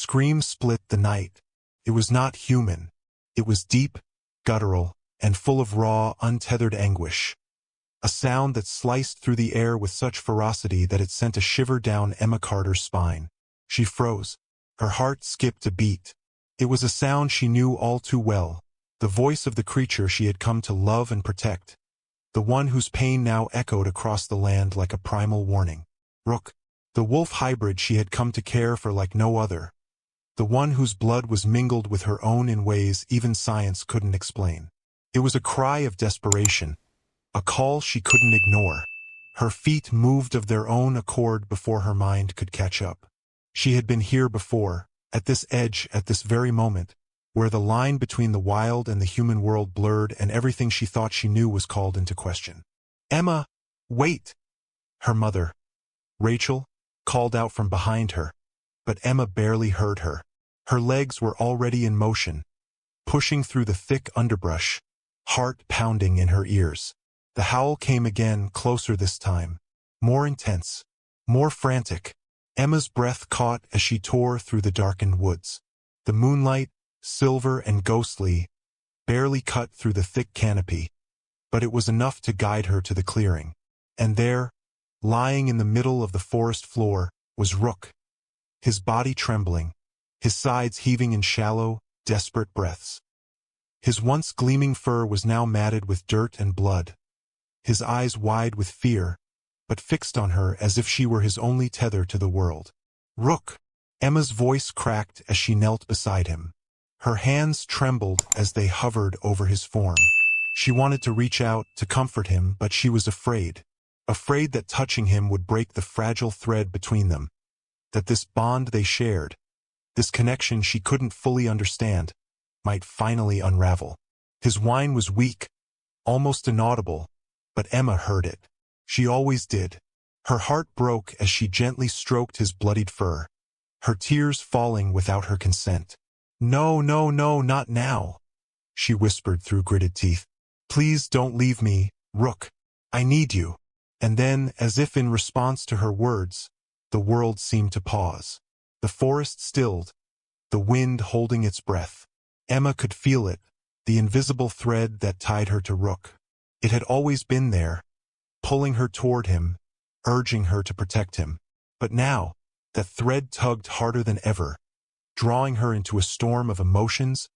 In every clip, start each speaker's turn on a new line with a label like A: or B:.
A: scream split the night. It was not human. It was deep, guttural, and full of raw, untethered anguish. A sound that sliced through the air with such ferocity that it sent a shiver down Emma Carter's spine. She froze. Her heart skipped a beat. It was a sound she knew all too well, the voice of the creature she had come to love and protect, the one whose pain now echoed across the land like a primal warning. Rook, the wolf hybrid she had come to care for like no other, the one whose blood was mingled with her own in ways even science couldn't explain. It was a cry of desperation, a call she couldn't ignore. Her feet moved of their own accord before her mind could catch up. She had been here before, at this edge, at this very moment, where the line between the wild and the human world blurred and everything she thought she knew was called into question. "Emma, wait!" Her mother, Rachel, called out from behind her, but Emma barely heard her. Her legs were already in motion, pushing through the thick underbrush, heart pounding in her ears. The howl came again, closer this time, more intense, more frantic. Emma's breath caught as she tore through the darkened woods. The moonlight, silver and ghostly, barely cut through the thick canopy, but it was enough to guide her to the clearing. And there, lying in the middle of the forest floor, was Rook, his body trembling, his sides heaving in shallow, desperate breaths. His once gleaming fur was now matted with dirt and blood, his eyes wide with fear, but fixed on her as if she were his only tether to the world. "Rook!" Emma's voice cracked as she knelt beside him. Her hands trembled as they hovered over his form. She wanted to reach out to comfort him, but she was afraid that touching him would break the fragile thread between them, that this bond they shared, this connection she couldn't fully understand, might finally unravel. His whine was weak, almost inaudible, but Emma heard it. She always did. Her heart broke as she gently stroked his bloodied fur, her tears falling without her consent. "No, no, no, not now," she whispered through gritted teeth. "Please don't leave me, Rook. I need you." And then, as if in response to her words, the world seemed to pause. The forest stilled, the wind holding its breath. Emma could feel it, the invisible thread that tied her to Rook. It had always been there, pulling her toward him, urging her to protect him. But now, that thread tugged harder than ever, drawing her into a storm of emotions,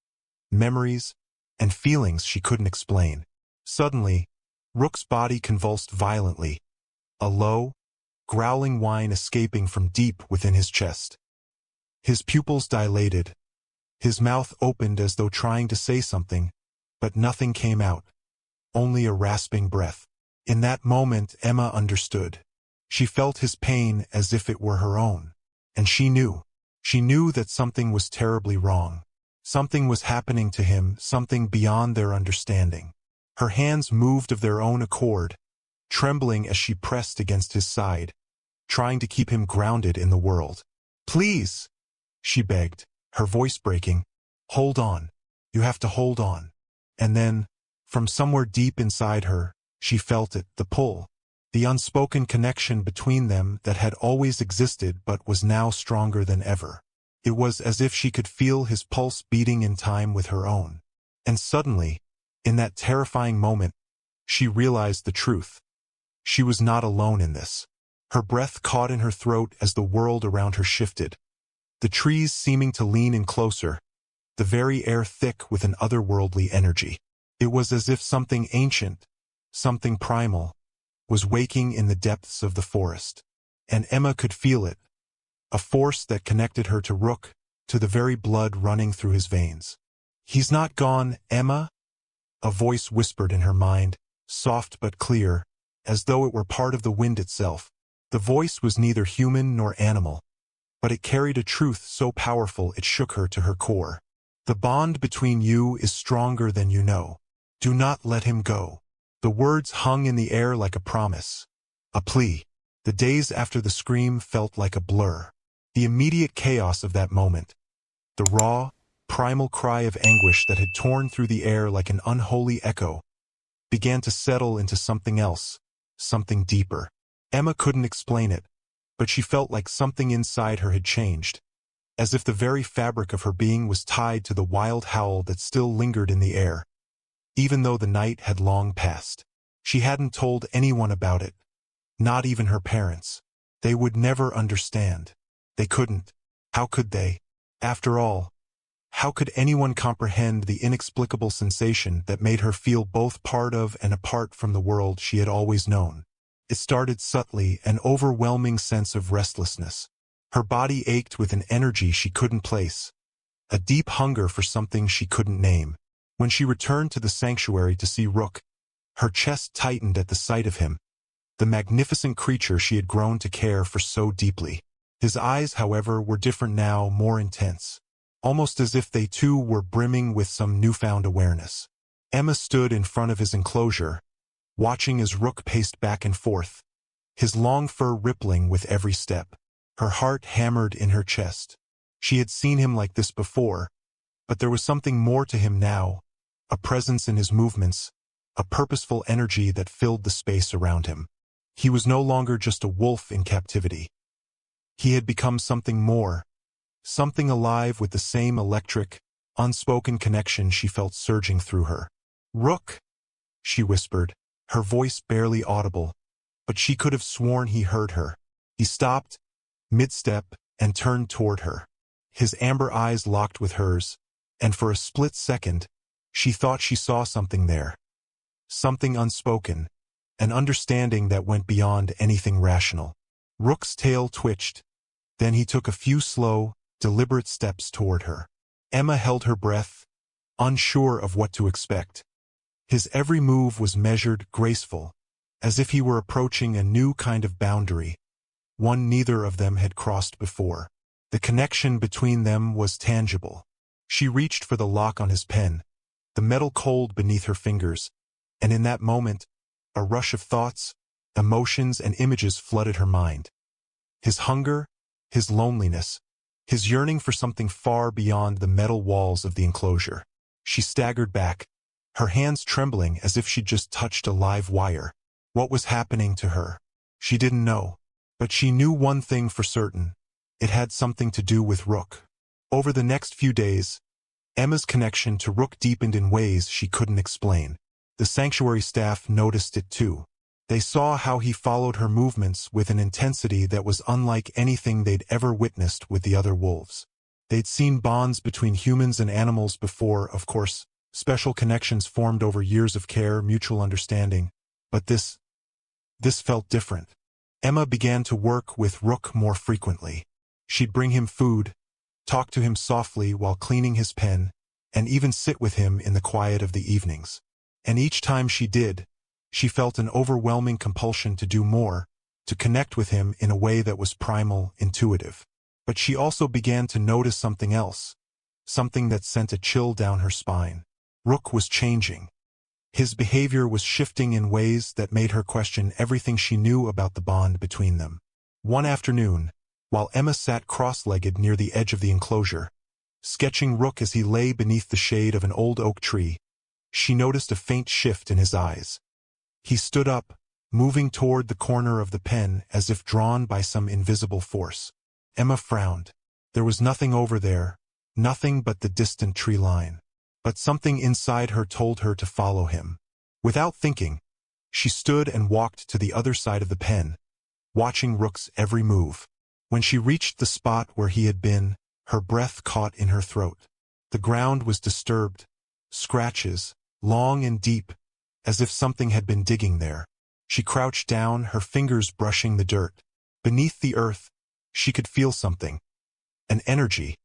A: memories, and feelings she couldn't explain. Suddenly, Rook's body convulsed violently, a low, growling whine escaping from deep within his chest. His pupils dilated, his mouth opened as though trying to say something, but nothing came out, only a rasping breath. In that moment, Emma understood. She felt his pain as if it were her own, and she knew that something was terribly wrong. Something was happening to him, something beyond their understanding. Her hands moved of their own accord, trembling as she pressed against his side, trying to keep him grounded in the world. "Please," she begged, her voice breaking. "Hold on. You have to hold on." And then, from somewhere deep inside her, she felt it, the pull, the unspoken connection between them that had always existed but was now stronger than ever. It was as if she could feel his pulse beating in time with her own. And suddenly, in that terrifying moment, she realized the truth. She was not alone in this. Her breath caught in her throat as the world around her shifted, the trees seeming to lean in closer, the very air thick with an otherworldly energy. It was as if something ancient, something primal, was waking in the depths of the forest. And Emma could feel it, a force that connected her to Rook, to the very blood running through his veins. "He's not gone, Emma?" A voice whispered in her mind, soft but clear, as though it were part of the wind itself. The voice was neither human nor animal, but it carried a truth so powerful it shook her to her core. "The bond between you is stronger than you know. Do not let him go." The words hung in the air like a promise, a plea. The days after the scream felt like a blur. The immediate chaos of that moment, the raw, primal cry of anguish that had torn through the air like an unholy echo, began to settle into something else, something deeper. Emma couldn't explain it, but she felt like something inside her had changed, as if the very fabric of her being was tied to the wild howl that still lingered in the air. Even though the night had long passed, she hadn't told anyone about it, not even her parents. They would never understand. They couldn't. How could they? After all, how could anyone comprehend the inexplicable sensation that made her feel both part of and apart from the world she had always known? It started subtly, an overwhelming sense of restlessness. Her body ached with an energy she couldn't place, a deep hunger for something she couldn't name. When she returned to the sanctuary to see Rook, her chest tightened at the sight of him, the magnificent creature she had grown to care for so deeply. His eyes, however, were different now, more intense, almost as if they too were brimming with some newfound awareness. Emma stood in front of his enclosure, watching as Rook paced back and forth, his long fur rippling with every step. Her heart hammered in her chest. She had seen him like this before, but there was something more to him now, a presence in his movements, a purposeful energy that filled the space around him. He was no longer just a wolf in captivity. He had become something more, something alive with the same electric, unspoken connection she felt surging through her. "Rook," she whispered, her voice barely audible, but she could have sworn he heard her. He stopped, mid-step, and turned toward her. His amber eyes locked with hers, and for a split second, she thought she saw something there. Something unspoken, an understanding that went beyond anything rational. Rook's tail twitched, then he took a few slow, deliberate steps toward her. Emma held her breath, unsure of what to expect. His every move was measured, graceful, as if he were approaching a new kind of boundary, one neither of them had crossed before. The connection between them was tangible. She reached for the lock on his pen, the metal cold beneath her fingers, and in that moment, a rush of thoughts, emotions, and images flooded her mind. His hunger, his loneliness, his yearning for something far beyond the metal walls of the enclosure. She staggered back, her hands trembling as if she'd just touched a live wire. What was happening to her? She didn't know. But she knew one thing for certain. It had something to do with Rook. Over the next few days, Emma's connection to Rook deepened in ways she couldn't explain. The sanctuary staff noticed it too. They saw how he followed her movements with an intensity that was unlike anything they'd ever witnessed with the other wolves. They'd seen bonds between humans and animals before, of course, special connections formed over years of care, mutual understanding. But this felt different. Emma began to work with Rook more frequently. She'd bring him food, talk to him softly while cleaning his pen, and even sit with him in the quiet of the evenings. And each time she did, she felt an overwhelming compulsion to do more, to connect with him in a way that was primal, intuitive. But she also began to notice something else, something that sent a chill down her spine. Rook was changing. His behavior was shifting in ways that made her question everything she knew about the bond between them. One afternoon, while Emma sat cross-legged near the edge of the enclosure, sketching Rook as he lay beneath the shade of an old oak tree, she noticed a faint shift in his eyes. He stood up, moving toward the corner of the pen as if drawn by some invisible force. Emma frowned. There was nothing over there, nothing but the distant tree line. But something inside her told her to follow him. Without thinking, she stood and walked to the other side of the pen, watching Rook's every move. When she reached the spot where he had been, her breath caught in her throat. The ground was disturbed, scratches, long and deep, as if something had been digging there. She crouched down, her fingers brushing the dirt. Beneath the earth, she could feel something, an energy.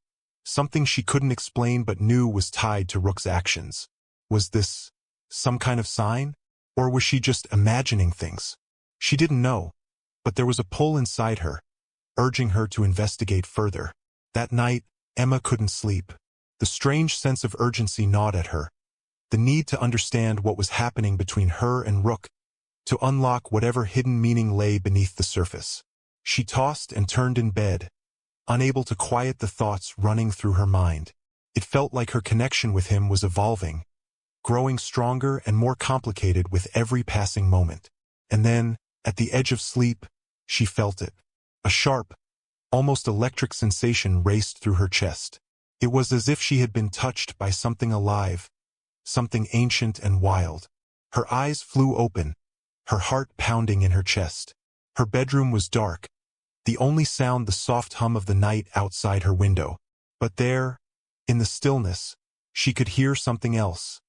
A: Something she couldn't explain but knew was tied to Rook's actions. Was this some kind of sign? Or was she just imagining things? She didn't know, but there was a pull inside her, urging her to investigate further. That night, Emma couldn't sleep. The strange sense of urgency gnawed at her, the need to understand what was happening between her and Rook, to unlock whatever hidden meaning lay beneath the surface. She tossed and turned in bed, unable to quiet the thoughts running through her mind. It felt like her connection with him was evolving, growing stronger and more complicated with every passing moment. And then, at the edge of sleep, she felt it. A sharp, Almost electric sensation raced through her chest. It was as if she had been touched by something alive, something ancient and wild. Her eyes flew open, her heart pounding in her chest. Her bedroom was dark, the only sound the soft hum of the night outside her window. But there, in the stillness, she could hear something else.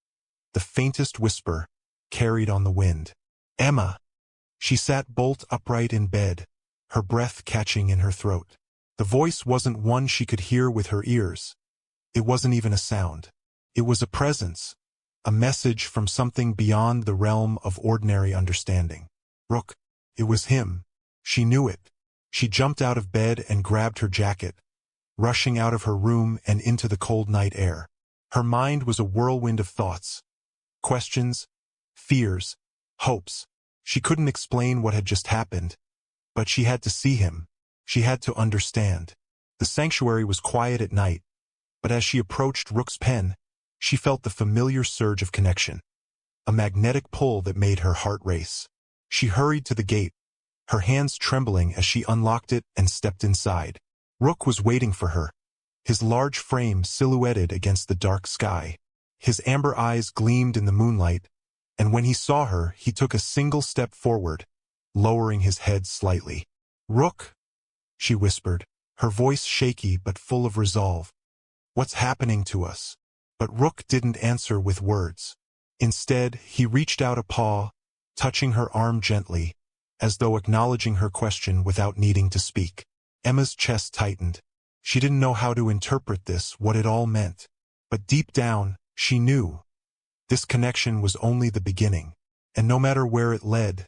A: The faintest whisper, carried on the wind. "Emma!" She sat bolt upright in bed, her breath catching in her throat. The voice wasn't one she could hear with her ears. It wasn't even a sound. It was a presence, a message from something beyond the realm of ordinary understanding. Rook. It was him. She knew it. She jumped out of bed and grabbed her jacket, rushing out of her room and into the cold night air. Her mind was a whirlwind of thoughts. Questions, fears, hopes. She couldn't explain what had just happened, but she had to see him. She had to understand. The sanctuary was quiet at night, but as she approached Rook's pen, she felt the familiar surge of connection, a magnetic pull that made her heart race. She hurried to the gate, her hands trembling as she unlocked it and stepped inside. Rook was waiting for her, his large frame silhouetted against the dark sky. His amber eyes gleamed in the moonlight, and when he saw her, he took a single step forward, lowering his head slightly. "Rook," she whispered, her voice shaky but full of resolve. "What's happening to us?" But Rook didn't answer with words. Instead, he reached out a paw, touching her arm gently, as though acknowledging her question without needing to speak. Emma's chest tightened. She didn't know how to interpret this, what it all meant. But deep down, she knew. This connection was only the beginning, and no matter where it led,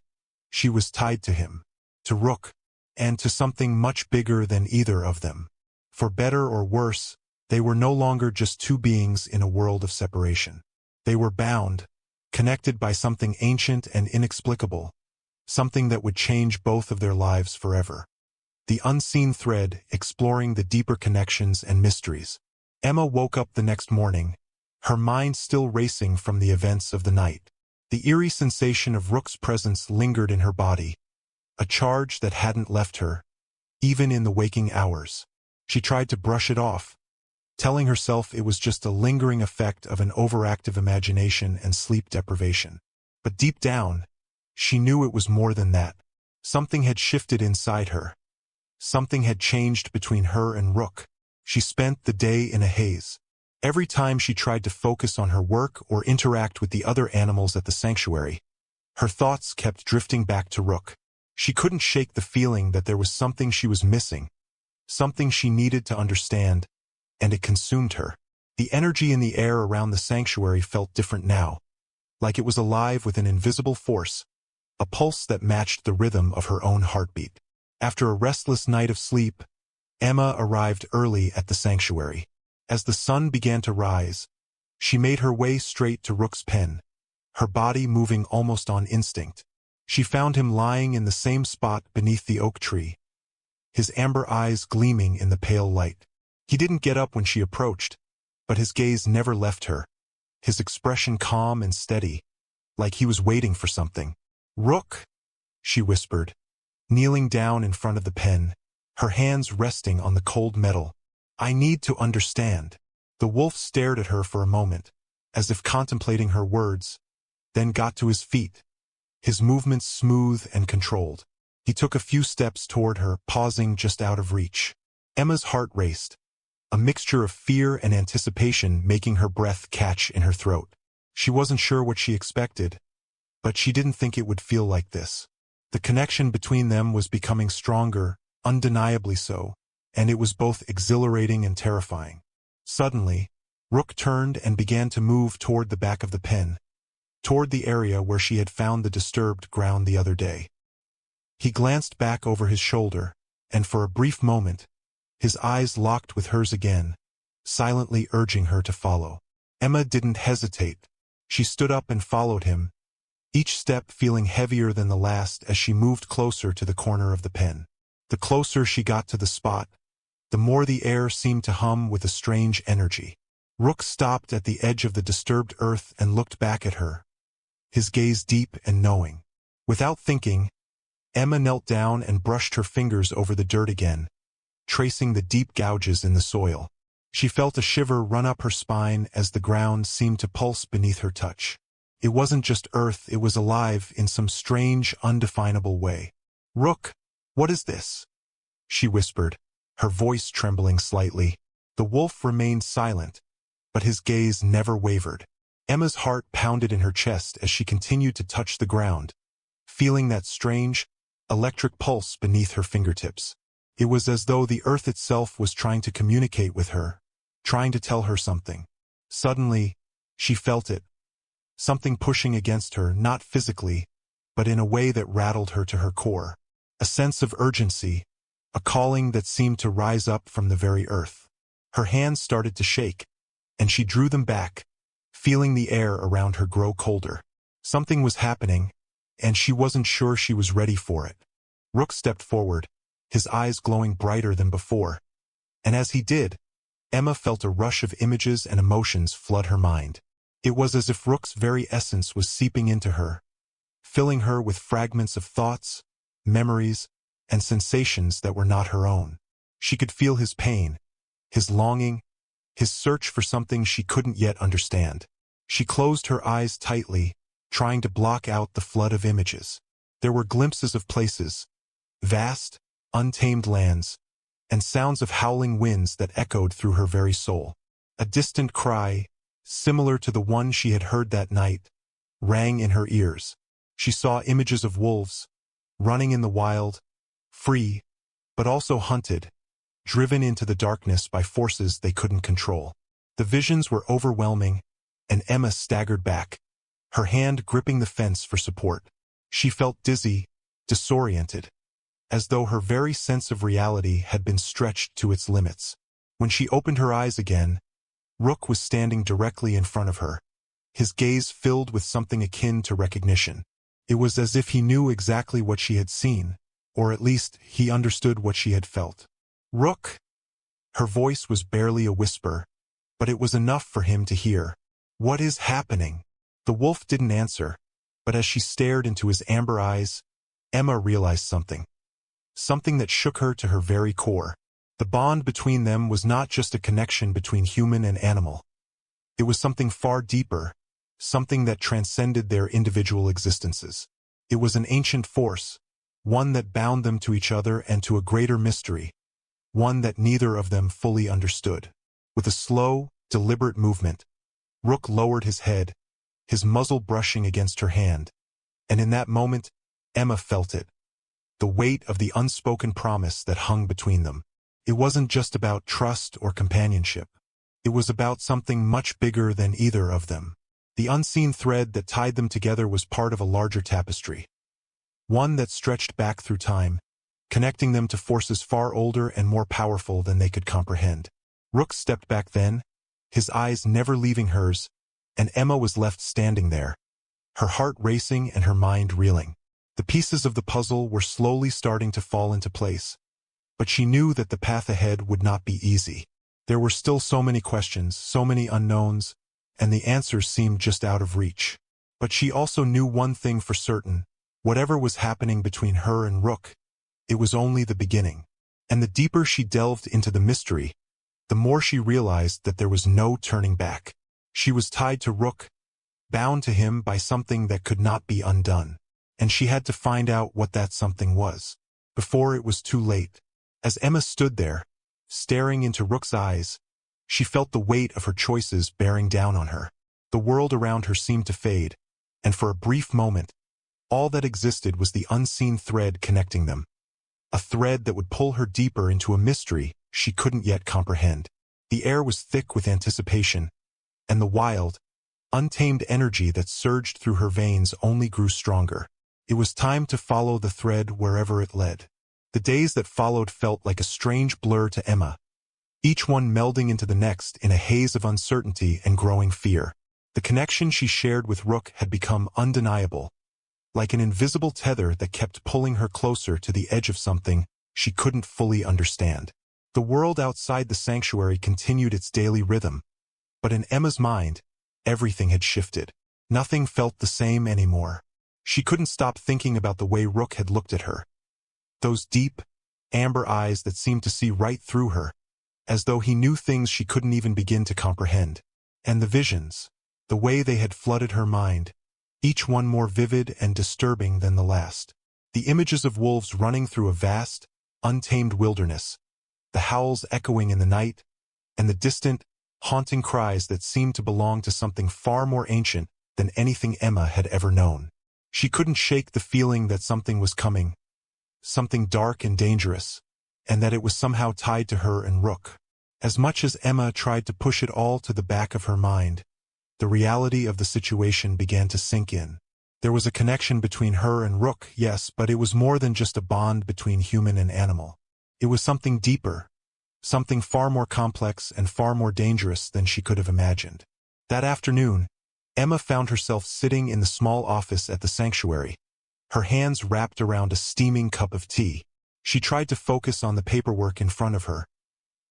A: she was tied to him, to Rook, and to something much bigger than either of them. For better or worse, they were no longer just two beings in a world of separation. They were bound, connected by something ancient and inexplicable, something that would change both of their lives forever. The unseen thread exploring the deeper connections and mysteries. Emma woke up the next morning, her mind still racing from the events of the night. The eerie sensation of Rook's presence lingered in her body, a charge that hadn't left her, even in the waking hours. She tried to brush it off, telling herself it was just a lingering effect of an overactive imagination and sleep deprivation. But deep down, she knew it was more than that. Something had shifted inside her. Something had changed between her and Rook. She spent the day in a haze. Every time she tried to focus on her work or interact with the other animals at the sanctuary, her thoughts kept drifting back to Rook. She couldn't shake the feeling that there was something she was missing, something she needed to understand, and it consumed her. The energy in the air around the sanctuary felt different now, like it was alive with an invisible force, a pulse that matched the rhythm of her own heartbeat. After a restless night of sleep, Emma arrived early at the sanctuary. As the sun began to rise, she made her way straight to Rook's pen, her body moving almost on instinct. She found him lying in the same spot beneath the oak tree, his amber eyes gleaming in the pale light. He didn't get up when she approached, but his gaze never left her, his expression calm and steady, like he was waiting for something. "Rook," she whispered, kneeling down in front of the pen, her hands resting on the cold metal. "I need to understand." The wolf stared at her for a moment, as if contemplating her words, then got to his feet, his movements smooth and controlled. He took a few steps toward her, pausing just out of reach. Emma's heart raced, a mixture of fear and anticipation making her breath catch in her throat. She wasn't sure what she expected, but she didn't think it would feel like this. The connection between them was becoming stronger, undeniably so, and it was both exhilarating and terrifying. Suddenly, Rook turned and began to move toward the back of the pen, toward the area where she had found the disturbed ground the other day. He glanced back over his shoulder, and for a brief moment, his eyes locked with hers again, silently urging her to follow. Emma didn't hesitate. She stood up and followed him, each step feeling heavier than the last as she moved closer to the corner of the pen. The closer she got to the spot, the more the air seemed to hum with a strange energy. Rook stopped at the edge of the disturbed earth and looked back at her, his gaze deep and knowing. Without thinking, Emma knelt down and brushed her fingers over the dirt again, tracing the deep gouges in the soil. She felt a shiver run up her spine as the ground seemed to pulse beneath her touch. It wasn't just earth, it was alive in some strange, undefinable way. "Rook, what is this?" she whispered, her voice trembling slightly. The wolf remained silent, but his gaze never wavered. Emma's heart pounded in her chest as she continued to touch the ground, feeling that strange, electric pulse beneath her fingertips. It was as though the earth itself was trying to communicate with her, trying to tell her something. Suddenly, she felt it. Something pushing against her, not physically, but in a way that rattled her to her core. A sense of urgency, a calling that seemed to rise up from the very earth. Her hands started to shake, and she drew them back, feeling the air around her grow colder. Something was happening, and she wasn't sure she was ready for it. Rook stepped forward, his eyes glowing brighter than before. And as he did, Emma felt a rush of images and emotions flood her mind. It was as if Rook's very essence was seeping into her, filling her with fragments of thoughts, memories, and sensations that were not her own. She could feel his pain, his longing, his search for something she couldn't yet understand. She closed her eyes tightly, trying to block out the flood of images. There were glimpses of places, vast, untamed lands, and sounds of howling winds that echoed through her very soul. A distant cry, similar to the one she had heard that night, rang in her ears. She saw images of wolves, running in the wild, free, but also hunted, driven into the darkness by forces they couldn't control. The visions were overwhelming, and Emma staggered back, her hand gripping the fence for support. She felt dizzy, disoriented, as though her very sense of reality had been stretched to its limits. When she opened her eyes again, Rook was standing directly in front of her, his gaze filled with something akin to recognition. It was as if he knew exactly what she had seen, or at least he understood what she had felt. "Rook!" Her voice was barely a whisper, but it was enough for him to hear. "What is happening?" The wolf didn't answer, but as she stared into his amber eyes, Emma realized something. Something that shook her to her very core. The bond between them was not just a connection between human and animal. It was something far deeper, something that transcended their individual existences. It was an ancient force, one that bound them to each other and to a greater mystery, one that neither of them fully understood. With a slow, deliberate movement, Rook lowered his head, his muzzle brushing against her hand, and in that moment, Emma felt it. The weight of the unspoken promise that hung between them. It wasn't just about trust or companionship. It was about something much bigger than either of them. The unseen thread that tied them together was part of a larger tapestry, one that stretched back through time, connecting them to forces far older and more powerful than they could comprehend. Rook stepped back then, his eyes never leaving hers, and Emma was left standing there, her heart racing and her mind reeling. The pieces of the puzzle were slowly starting to fall into place, but she knew that the path ahead would not be easy. There were still so many questions, so many unknowns, and the answers seemed just out of reach. But she also knew one thing for certain: whatever was happening between her and Rook, it was only the beginning. And the deeper she delved into the mystery, the more she realized that there was no turning back. She was tied to Rook, bound to him by something that could not be undone. And she had to find out what that something was, before it was too late. As Emma stood there, staring into Rook's eyes, she felt the weight of her choices bearing down on her. The world around her seemed to fade, and for a brief moment, all that existed was the unseen thread connecting them. A thread that would pull her deeper into a mystery she couldn't yet comprehend. The air was thick with anticipation, and the wild, untamed energy that surged through her veins only grew stronger. It was time to follow the thread wherever it led. The days that followed felt like a strange blur to Emma, each one melding into the next in a haze of uncertainty and growing fear. The connection she shared with Rook had become undeniable, like an invisible tether that kept pulling her closer to the edge of something she couldn't fully understand. The world outside the sanctuary continued its daily rhythm, but in Emma's mind, everything had shifted. Nothing felt the same anymore. She couldn't stop thinking about the way Rook had looked at her. Those deep, amber eyes that seemed to see right through her, as though he knew things she couldn't even begin to comprehend. And the visions, the way they had flooded her mind, each one more vivid and disturbing than the last. The images of wolves running through a vast, untamed wilderness, the howls echoing in the night, and the distant, haunting cries that seemed to belong to something far more ancient than anything Emma had ever known. She couldn't shake the feeling that something was coming, something dark and dangerous, and that it was somehow tied to her and Rook. As much as Emma tried to push it all to the back of her mind, the reality of the situation began to sink in. There was a connection between her and Rook, yes, but it was more than just a bond between human and animal. It was something deeper, something far more complex and far more dangerous than she could have imagined. That afternoon, Emma found herself sitting in the small office at the sanctuary, her hands wrapped around a steaming cup of tea. She tried to focus on the paperwork in front of her,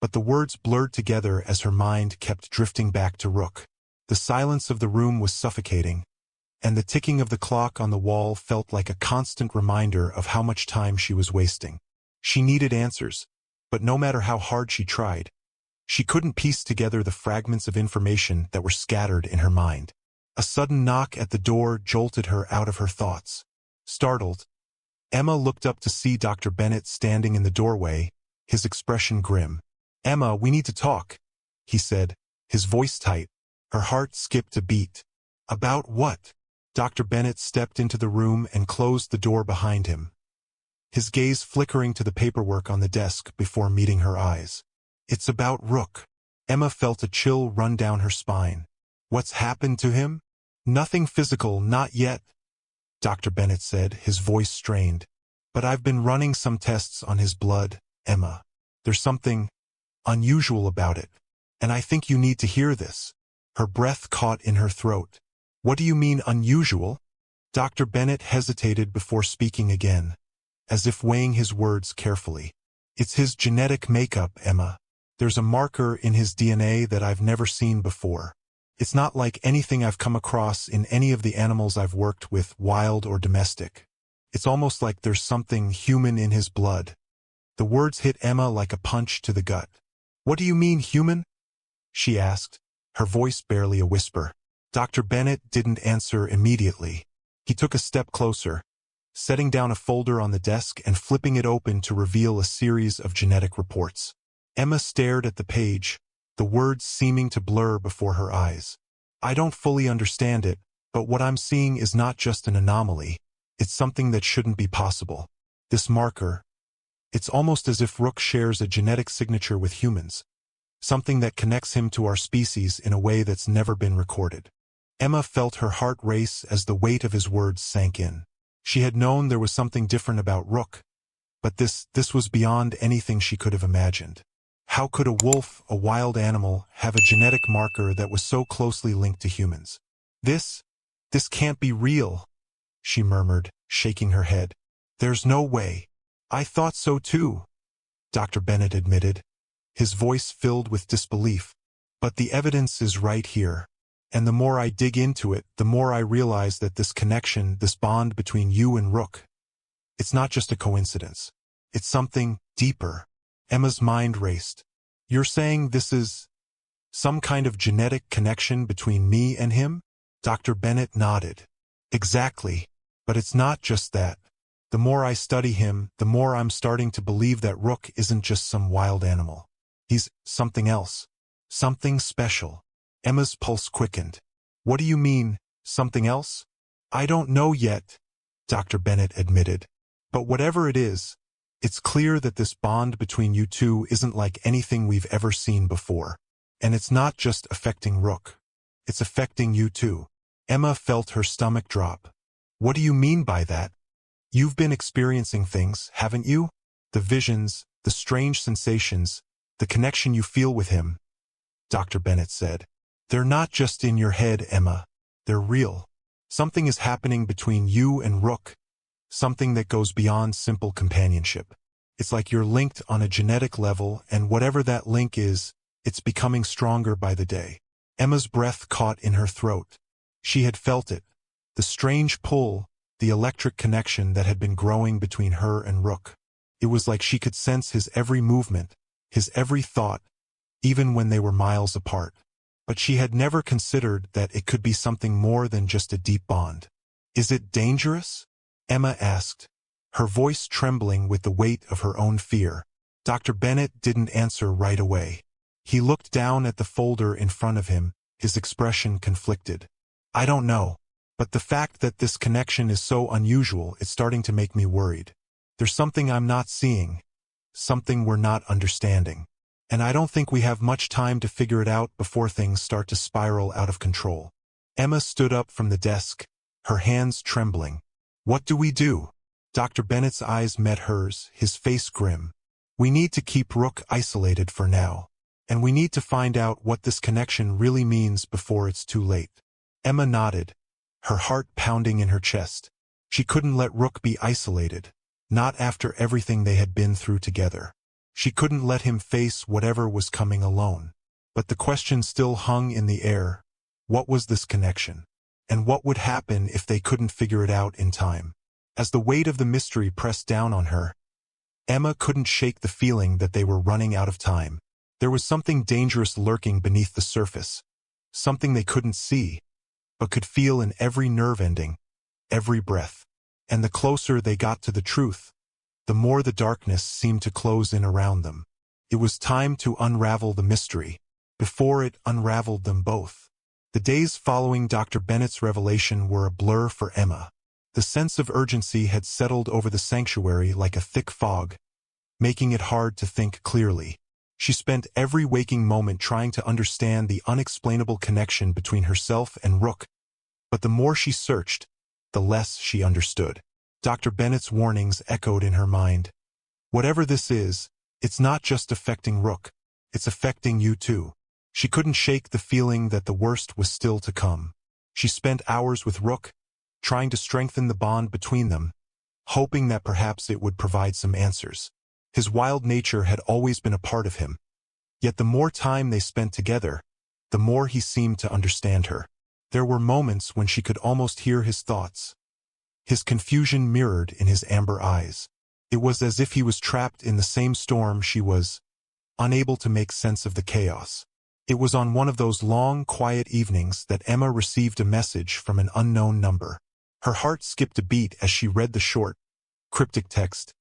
A: but the words blurred together as her mind kept drifting back to Rook. The silence of the room was suffocating, and the ticking of the clock on the wall felt like a constant reminder of how much time she was wasting. She needed answers, but no matter how hard she tried, she couldn't piece together the fragments of information that were scattered in her mind. A sudden knock at the door jolted her out of her thoughts. Startled, Emma looked up to see Dr. Bennett standing in the doorway, his expression grim. "Emma, we need to talk," he said, his voice tight. Her heart skipped a beat. "About what?" Dr. Bennett stepped into the room and closed the door behind him, his gaze flickering to the paperwork on the desk before meeting her eyes. "It's about Rook." Emma felt a chill run down her spine. "What's happened to him?" "Nothing physical, not yet," Dr. Bennett said, his voice strained. "But I've been running some tests on his blood, Emma. There's something unusual about it, and I think you need to hear this." Her breath caught in her throat. "What do you mean unusual?" Dr. Bennett hesitated before speaking again, as if weighing his words carefully. "It's his genetic makeup, Emma. There's a marker in his DNA that I've never seen before. It's not like anything I've come across in any of the animals I've worked with, wild or domestic. It's almost like there's something human in his blood." The words hit Emma like a punch to the gut. "What do you mean human?" she asked, her voice barely a whisper. Dr. Bennett didn't answer immediately. He took a step closer, setting down a folder on the desk and flipping it open to reveal a series of genetic reports. Emma stared at the page, the words seeming to blur before her eyes. "I don't fully understand it, but what I'm seeing is not just an anomaly. It's something that shouldn't be possible. This marker, it's almost as if Rook shares a genetic signature with humans, something that connects him to our species in a way that's never been recorded." Emma felt her heart race as the weight of his words sank in. She had known there was something different about Rook, but this was beyond anything she could have imagined. How could a wolf, a wild animal, have a genetic marker that was so closely linked to humans? This can't be real," she murmured, shaking her head. "There's no way." "I thought so too," Dr. Bennett admitted, his voice filled with disbelief. "But the evidence is right here. And the more I dig into it, the more I realize that this connection, this bond between you and Rook, it's not just a coincidence. It's something deeper." Emma's mind raced. "You're saying this is some kind of genetic connection between me and him?" Dr. Bennett nodded. "Exactly. But it's not just that. The more I study him, the more I'm starting to believe that Rook isn't just some wild animal. He's something else. Something special." Emma's pulse quickened. "What do you mean, something else?" "I don't know yet," Dr. Bennett admitted. "But whatever it is, it's clear that this bond between you two isn't like anything we've ever seen before. And it's not just affecting Rook. It's affecting you too." Emma felt her stomach drop. "What do you mean by that?" "You've been experiencing things, haven't you? The visions, the strange sensations, the connection you feel with him," Dr. Bennett said. "They're not just in your head, Emma. They're real. Something is happening between you and Rook, something that goes beyond simple companionship. It's like you're linked on a genetic level, and whatever that link is, it's becoming stronger by the day." Emma's breath caught in her throat. She had felt it, the strange pull, the electric connection that had been growing between her and Rook. It was like she could sense his every movement, his every thought, even when they were miles apart. But she had never considered that it could be something more than just a deep bond. "Is it dangerous?" Emma asked, her voice trembling with the weight of her own fear. Dr. Bennett didn't answer right away. He looked down at the folder in front of him, his expression conflicted. "I don't know. But the fact that this connection is so unusual is starting to make me worried. There's something I'm not seeing, something we're not understanding. And I don't think we have much time to figure it out before things start to spiral out of control." Emma stood up from the desk, her hands trembling. "What do we do?" Dr. Bennett's eyes met hers, his face grim. "We need to keep Rook isolated for now. And we need to find out what this connection really means before it's too late." Emma nodded, her heart pounding in her chest. She couldn't let Rook be isolated, not after everything they had been through together. She couldn't let him face whatever was coming alone. But the question still hung in the air. What was this connection? And what would happen if they couldn't figure it out in time? As the weight of the mystery pressed down on her, Emma couldn't shake the feeling that they were running out of time. There was something dangerous lurking beneath the surface, something they couldn't see, but could feel in every nerve ending, every breath. And the closer they got to the truth, the more the darkness seemed to close in around them. It was time to unravel the mystery, before it unraveled them both. The days following Dr. Bennett's revelation were a blur for Emma. The sense of urgency had settled over the sanctuary like a thick fog, making it hard to think clearly. She spent every waking moment trying to understand the unexplainable connection between herself and Rook, but the more she searched, the less she understood. Dr. Bennett's warnings echoed in her mind. Whatever this is, it's not just affecting Rook, it's affecting you too. She couldn't shake the feeling that the worst was still to come. She spent hours with Rook, trying to strengthen the bond between them, hoping that perhaps it would provide some answers. His wild nature had always been a part of him. Yet the more time they spent together, the more he seemed to understand her. There were moments when she could almost hear his thoughts, his confusion mirrored in his amber eyes. It was as if he was trapped in the same storm she was, unable to make sense of the chaos. It was on one of those long, quiet evenings that Emma received a message from an unknown number. Her heart skipped a beat as she read the short, cryptic text.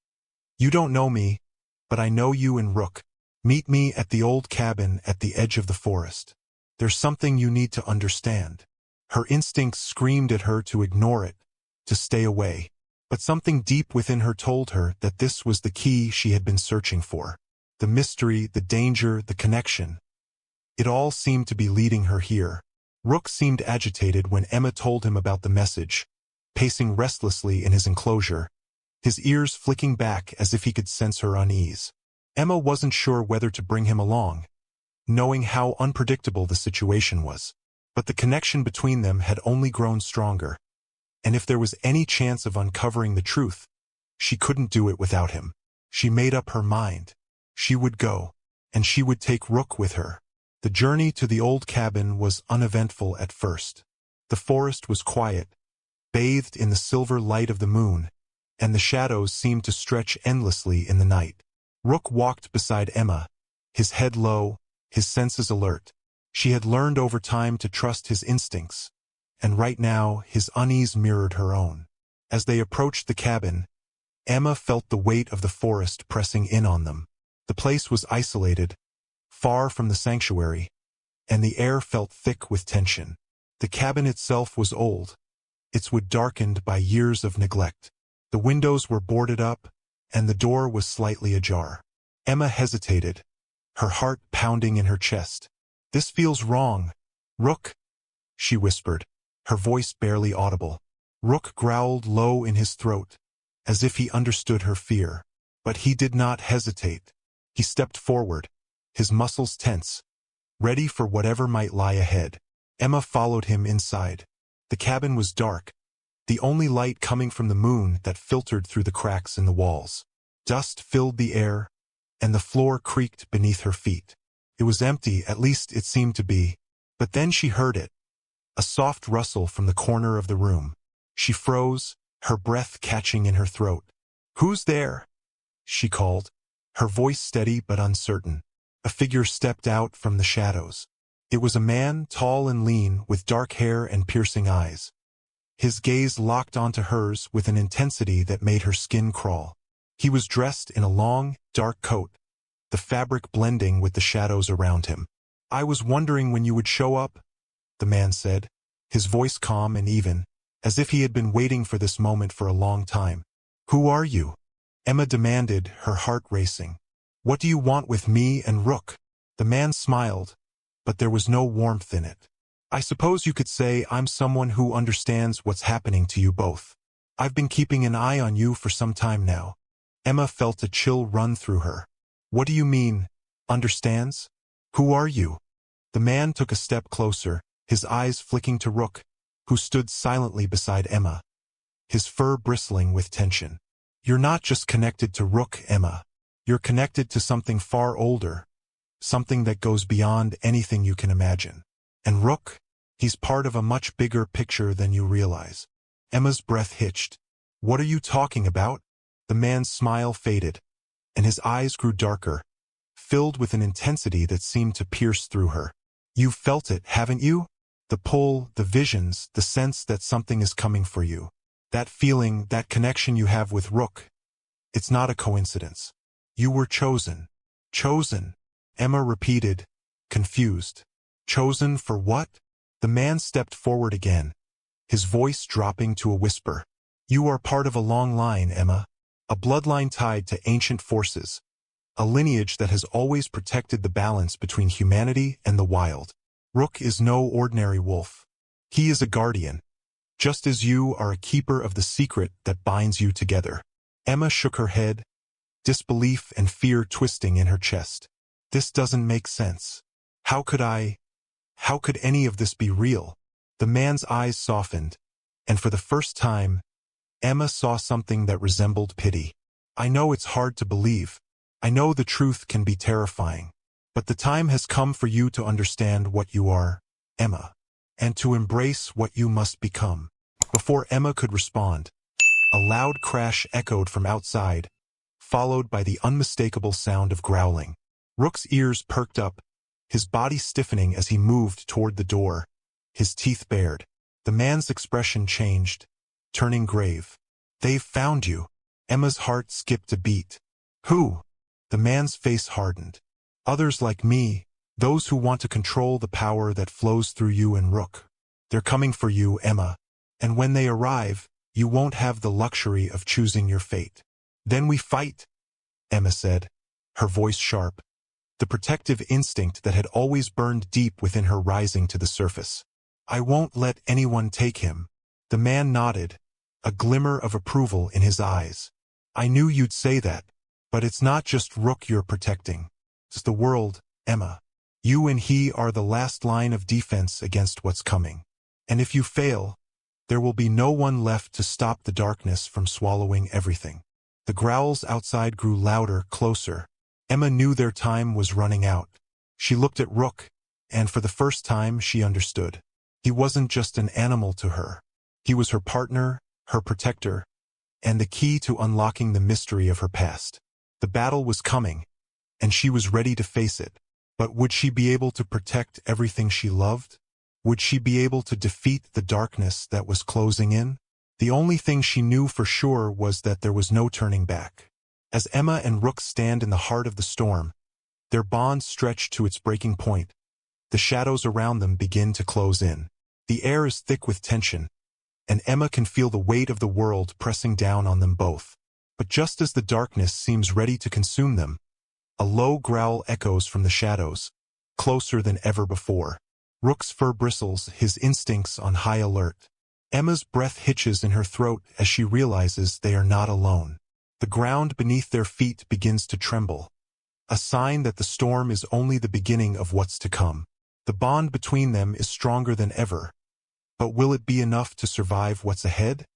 A: "You don't know me, but I know you and Rook. Meet me at the old cabin at the edge of the forest. There's something you need to understand." Her instincts screamed at her to ignore it, to stay away. But something deep within her told her that this was the key she had been searching for. The mystery, the danger, the connection. It all seemed to be leading her here. Rook seemed agitated when Emma told him about the message, pacing restlessly in his enclosure, his ears flicking back as if he could sense her unease. Emma wasn't sure whether to bring him along, knowing how unpredictable the situation was. But the connection between them had only grown stronger. And if there was any chance of uncovering the truth, she couldn't do it without him. She made up her mind. She would go, and she would take Rook with her. The journey to the old cabin was uneventful at first. The forest was quiet, bathed in the silver light of the moon, and the shadows seemed to stretch endlessly in the night. Rook walked beside Emma, his head low, his senses alert. She had learned over time to trust his instincts, and right now his unease mirrored her own. As they approached the cabin, Emma felt the weight of the forest pressing in on them. The place was isolated, far from the sanctuary, and the air felt thick with tension. The cabin itself was old, its wood darkened by years of neglect. The windows were boarded up, and the door was slightly ajar. Emma hesitated, her heart pounding in her chest. "This feels wrong. Rook," she whispered, her voice barely audible. Rook growled low in his throat, as if he understood her fear. But he did not hesitate. He stepped forward, his muscles tense, ready for whatever might lie ahead. Emma followed him inside. The cabin was dark, the only light coming from the moon that filtered through the cracks in the walls. Dust filled the air, and the floor creaked beneath her feet. It was empty, at least it seemed to be. But then she heard it, a soft rustle from the corner of the room. She froze, her breath catching in her throat. "Who's there?" she called, her voice steady but uncertain. A figure stepped out from the shadows. It was a man, tall and lean, with dark hair and piercing eyes. His gaze locked onto hers with an intensity that made her skin crawl. He was dressed in a long, dark coat, the fabric blending with the shadows around him. "I was wondering when you would show up," the man said, his voice calm and even, as if he had been waiting for this moment for a long time. "Who are you?" Emma demanded, her heart racing. "What do you want with me and Rook?" The man smiled, but there was no warmth in it. "I suppose you could say I'm someone who understands what's happening to you both. I've been keeping an eye on you for some time now." Emma felt a chill run through her. "What do you mean, understands? Who are you?" The man took a step closer, his eyes flicking to Rook, who stood silently beside Emma, his fur bristling with tension. "You're not just connected to Rook, Emma. You're connected to something far older, something that goes beyond anything you can imagine. And Rook, he's part of a much bigger picture than you realize." Emma's breath hitched. "What are you talking about?" The man's smile faded, and his eyes grew darker, filled with an intensity that seemed to pierce through her. "You've felt it, haven't you? The pull, the visions, the sense that something is coming for you. That feeling, that connection you have with Rook. It's not a coincidence. You were chosen." "Chosen?" Emma repeated, confused. "Chosen for what?" The man stepped forward again, his voice dropping to a whisper. "You are part of a long line, Emma. A bloodline tied to ancient forces. A lineage that has always protected the balance between humanity and the wild. Rook is no ordinary wolf. He is a guardian, just as you are a keeper of the secret that binds you together." Emma shook her head, disbelief and fear twisting in her chest. "This doesn't make sense. How could any of this be real?" The man's eyes softened, and for the first time, Emma saw something that resembled pity. "I know it's hard to believe. I know the truth can be terrifying. But the time has come for you to understand what you are, Emma, and to embrace what you must become." Before Emma could respond, a loud crash echoed from outside, followed by the unmistakable sound of growling. Rook's ears perked up, his body stiffening as he moved toward the door, his teeth bared. The man's expression changed, turning grave. "They've found you." Emma's heart skipped a beat. "Who?" The man's face hardened. "Others like me, those who want to control the power that flows through you and Rook. They're coming for you, Emma. And when they arrive, you won't have the luxury of choosing your fate." "Then we fight," Emma said, her voice sharp, the protective instinct that had always burned deep within her rising to the surface. "I won't let anyone take him." The man nodded, a glimmer of approval in his eyes. "I knew you'd say that, but it's not just Rook you're protecting. It's the world, Emma. You and he are the last line of defense against what's coming. And if you fail, there will be no one left to stop the darkness from swallowing everything." The growls outside grew louder, closer. Emma knew their time was running out. She looked at Rook, and for the first time she understood. He wasn't just an animal to her. He was her partner, her protector, and the key to unlocking the mystery of her past. The battle was coming, and she was ready to face it. But would she be able to protect everything she loved? Would she be able to defeat the darkness that was closing in? The only thing she knew for sure was that there was no turning back. As Emma and Rook stand in the heart of the storm, their bond stretched to its breaking point. The shadows around them begin to close in. The air is thick with tension, and Emma can feel the weight of the world pressing down on them both. But just as the darkness seems ready to consume them, a low growl echoes from the shadows, closer than ever before. Rook's fur bristles, his instincts on high alert. Emma's breath hitches in her throat as she realizes they are not alone. The ground beneath their feet begins to tremble, a sign that the storm is only the beginning of what's to come. The bond between them is stronger than ever. But will it be enough to survive what's ahead?